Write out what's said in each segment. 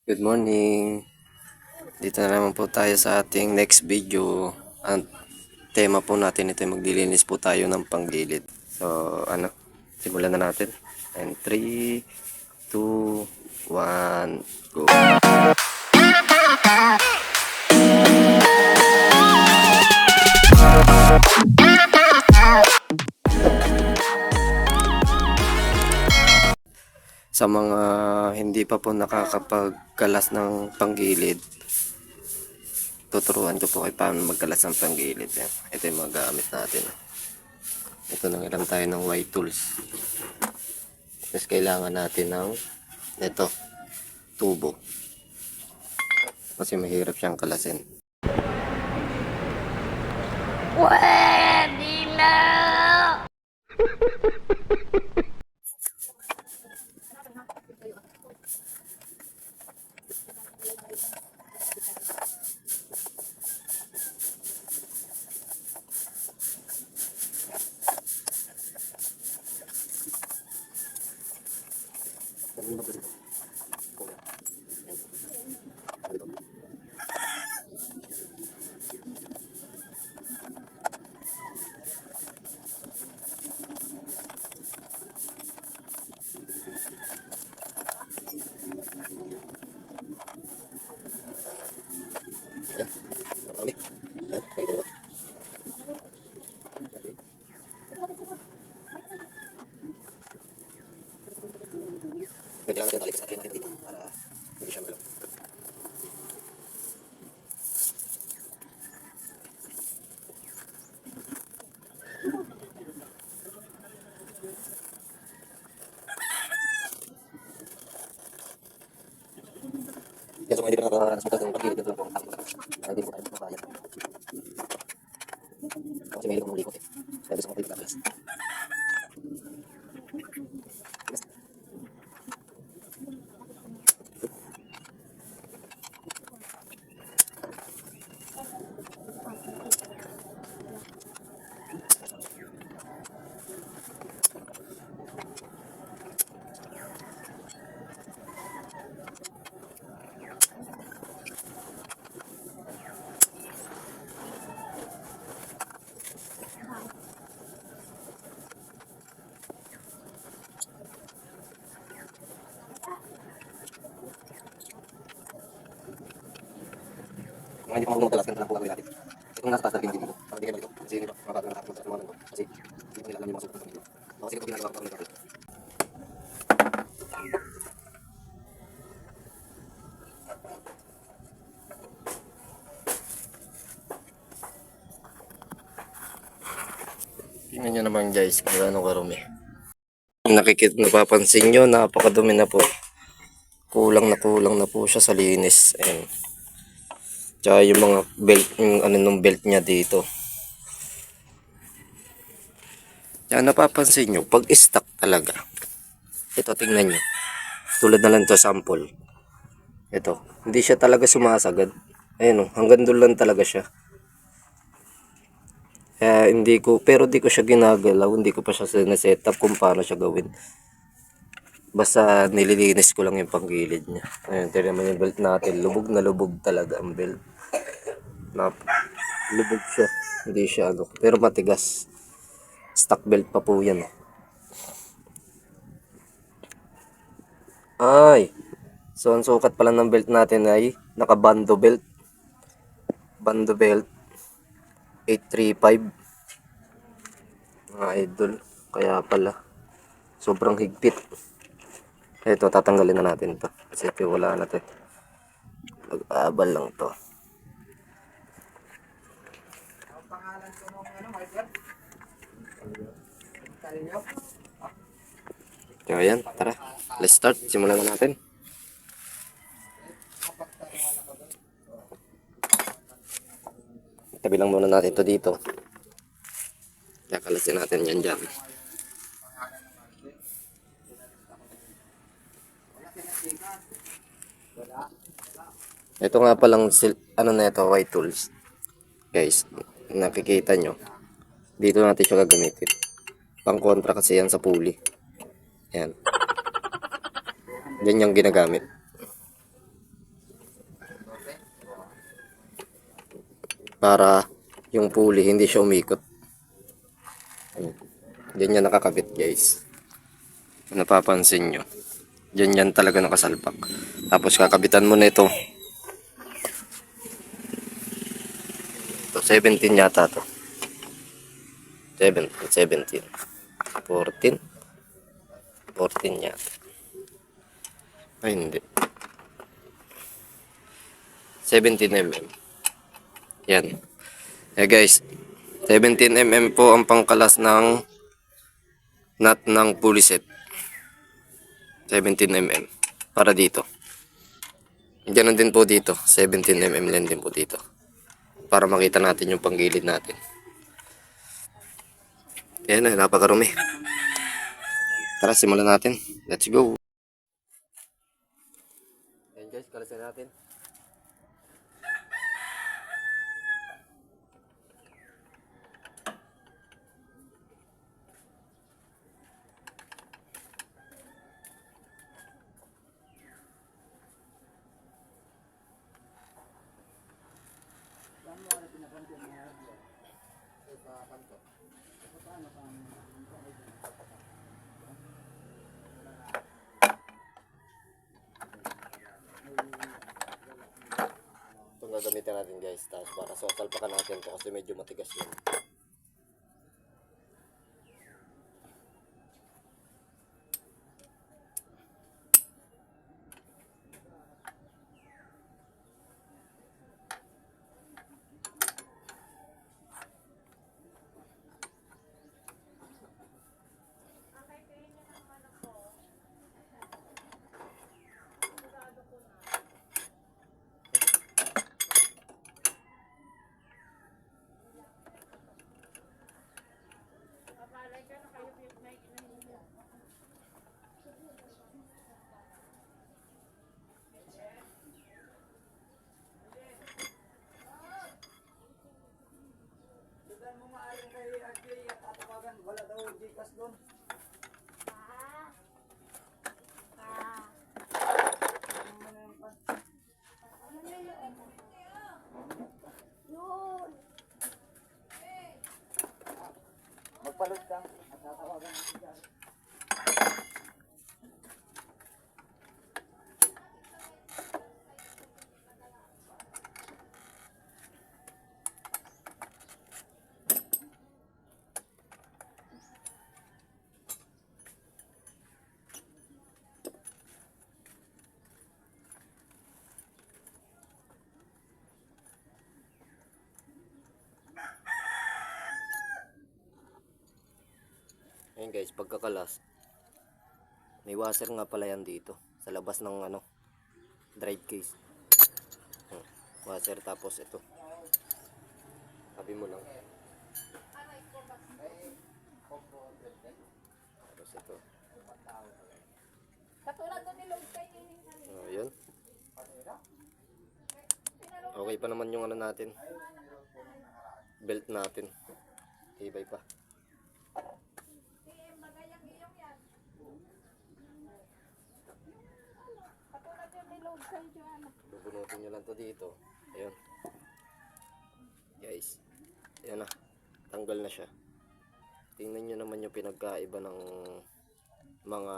Good morning. Dito na naman po tayo sa ating next video. Ang tema po natin ito ay maglilinis po tayo ng panggilid. So, simulan na natin. And 3, 2, 1, go. Sa mga hindi pa po nakakapagkalas ng panggilid, tuturuan ko po kayo paano magkalas ng panggilid. Yan. Ito yung mga gamit natin. Ito nang ilang tayo ng white tools. Tapos kailangan natin ng ito, tubo. Kasi mahirap siyang kalasin. Pwede na! Kailangan natin balik sa akin natin dito para hindi siya malong. Yan, so kung hindi ka nakakasukat ng pagkilit dito po ang takot. Hindi po tayo mabayan. Kasi may hilong likot eh. Kaya gusto ko kayo magkakalas. Kung hindi pa marunong magkalas, ganito lang po gagawin natin. Itong nasa taas natin dito. Para hindi kayo malito. Kasi hindi pa makakagawa natin sa mga ganito. Kasi hindi pa nila alam yung mga sukat ng dito. Kasi ito ginagawa ko pa ulit. Tingnan nyo naman guys kung gaano karumi. Napapansin nyo, napakadumi na po. Kulang na po siya sa linis. Ayan. Tsaka yung mga belt, yung ano nung belt niya dito. Tsaka napapansin nyo, pag stock talaga. Ito, tingnan nyo. Tulad na lang to sample. Ito, hindi siya talaga sumasagad. Ayan o, hanggang doon lang talaga siya. Kaya pero di ko siya ginagalaw, hindi ko pa siya sineset up kung paano siya gawin. Basta nililinis ko lang yung panggilid niya. Ayun, tignan mo yung belt natin. Lubog na lubog talaga ang belt. Lubog siya. Hindi siya ano. Pero matigas. Stock belt pa po yan. Ay. So, ang sukat pala ng belt natin ay naka-bando belt. Bando belt. 835. Mga idol. Kaya pala. Sobrang higpit. Ito, tatanggalin na natin to. Kasi wala na to. Mag-aabal lang to. So, ayan. Tara. Let's start. Simulan na natin. Tabi lang muna natin to dito. Kakalasin natin yan dyan. Ito nga palang ano na ito, white tools. Guys, nakikita nyo. Dito natin siya gagamitin. Pang kontra kasi yan sa pulley. Yan. Yan yung ginagamit. para yung pulley hindi siya umikot. Diyan yan nakakabit guys. Kung napapansin nyo. Diyan yan talaga nakasalpak. Tapos kakabitan mo na ito. Ito 17 yata to. 17. 14. 14 yata. Ay hindi. 17mm. Yan. Guys. 17mm po ang pangkalas ng nut ng pulley set. 17mm. Para dito. Ganun din po dito. 17mm lang din po dito. Para makita natin yung panggilid natin. Ayan na, napakarumi. Tara, simulan natin. Let's go. Ayan guys, kalasin natin. Itong gagamitin natin guys, tapos para salpakan natin ito kasi medyo matigas yun. Wala daw Gcash doon. Magpalit ka. Matatawagan mo siya. Ayan guys, pagkakalas, may washer nga pala yan dito sa labas ng drive case. Washer, tapos ito tabi mo lang, tapos ito. Katulad doon nilog kayo Yun. Okay pa naman yung natin, belt natin, tibay pa. Katulad yung nilog kayo dyan. Bubunutin nyo lang to dito. Ayun guys, ayan na, tanggal na siya. Tingnan nyo naman yung pinagkaiba ng mga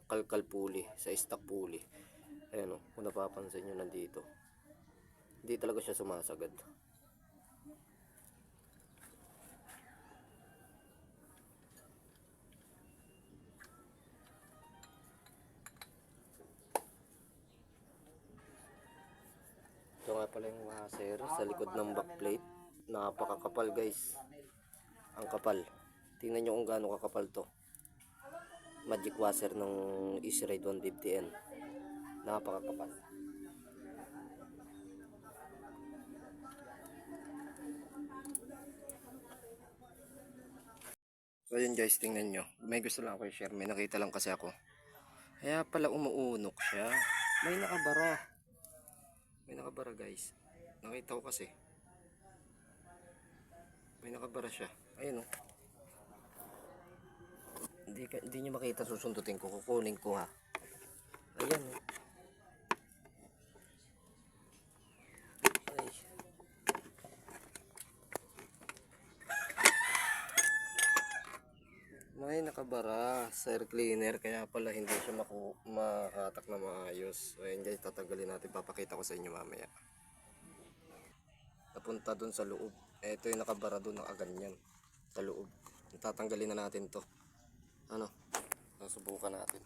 kalkal pulley sa stock pulley. Ayan o, kung napapansin nyo nandito, hindi talaga siya sumasagad. Ito nga pala yung washer sa likod ng backplate. Napakakapal guys. Ang kapal. Tingnan nyo kung gaano kakapal to. Magic washer ng Easy Ride 150N. Napakakapal. So yun guys, tingnan nyo. May gusto lang ako i-share. May nakita lang kasi ako. Kaya pala umuunok siya. May nakabara. May nakabara guys. Nakita ko kasi. May nakabara siya. Ayun oh. Hindi nyo makita, susundutin ko. Kukunin ko ha. Ayan oh. Ay. nakabara sa air cleaner, kaya pala hindi siya makatak na maayos. So ayan guys, tatanggalin natin, papakita ko sa inyo mamaya. Napunta dun sa loob. Ito yung nakabara dun, nakaganyan sa loob. Tatanggalin na natin to. Ano? Nasubukan natin.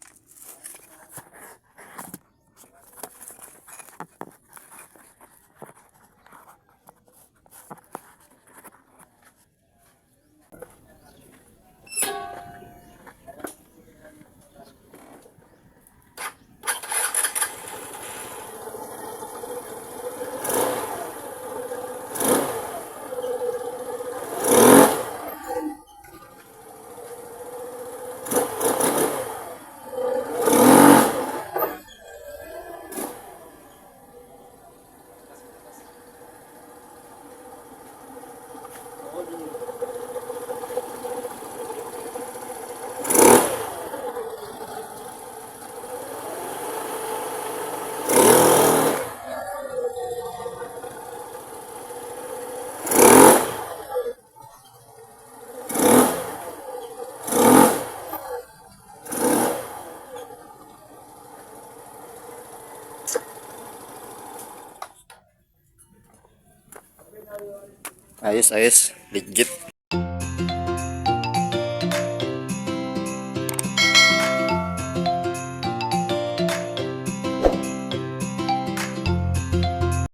Ayos, ayos. Legit.